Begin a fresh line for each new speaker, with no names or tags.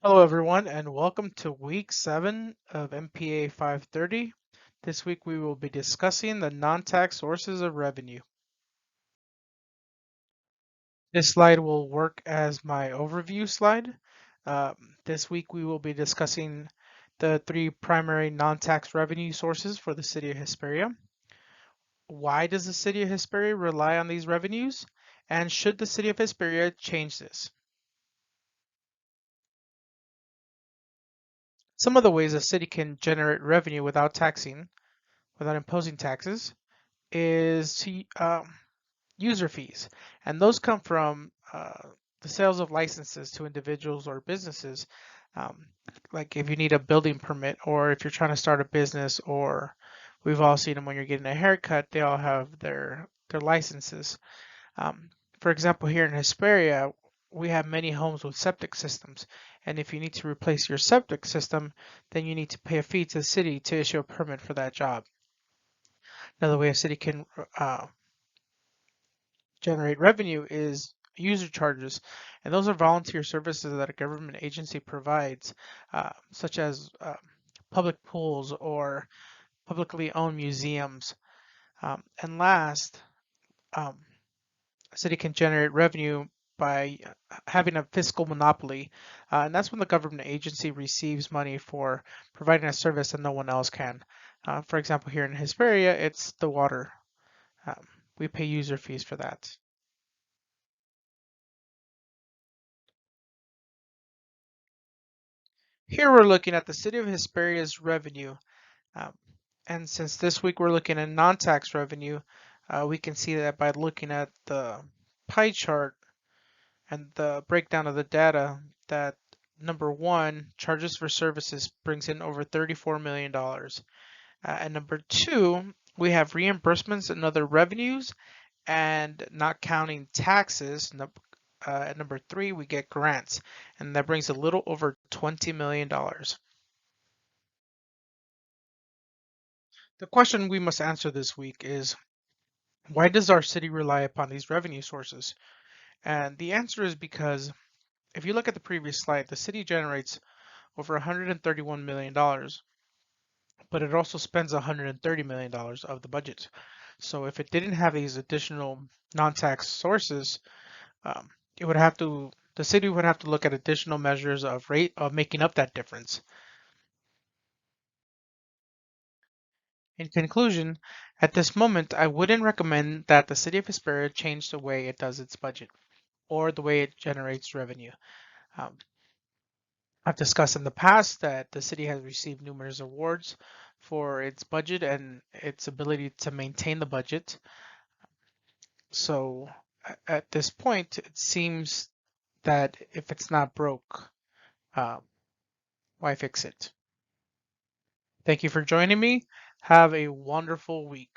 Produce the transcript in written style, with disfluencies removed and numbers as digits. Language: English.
Hello, everyone, and welcome to week 7 of MPA 530. This week we will be discussing the non-tax sources of revenue. This slide will work as my overview slide. This week we will be discussing the three primary non-tax revenue sources for the city of Hesperia. Why does the city of Hesperia rely on these revenues? And should the city of Hesperia change this? Some of the ways a city can generate revenue without imposing taxes, is to user fees, and those come from the sales of licenses to individuals or businesses. Um, like if you need a building permit, or if you're trying to start a business, or we've all seen them when you're getting a haircut, they all have their licenses. Um, for example, here in Hesperia, we have many homes with septic systems, and if you need to replace your septic system, then you need to pay a fee to the city to issue a permit for that job. Another way a city can generate revenue is user charges, and those are volunteer services that a government agency provides, such as public pools or publicly owned museums. And last, um, a city can generate revenue by having a fiscal monopoly, and that's when the government agency receives money for providing a service that no one else can. For example, here in Hesperia, it's the water. Um, we pay user fees for that. Here we're looking at the city of Hesperia's revenue. Um, and since this week we're looking at non-tax revenue, we can see that by looking at the pie chart and the breakdown of the data that number one, charges for services brings in over $34 million. And number two, we have reimbursements and other revenues, and not counting taxes. At number three, we get grants, and that brings a little over $20 million. The question we must answer this week is, why does our city rely upon these revenue sources? And the answer is because if you look at the previous slide, the city generates over $131 million, but it also spends $130 million of the budget. So if it didn't have these additional non-tax sources, um, the city would have to look at additional measures of rate of making up that difference. In conclusion, at this moment, I wouldn't recommend that the city of Hesperia change the way it does its budget or the way it generates revenue. Um, I've discussed in the past that the city has received numerous awards for its budget and its ability to maintain the budget. So at this point, it seems that if it's not broke, uh, why fix it? Thank you for joining me. Have a wonderful week.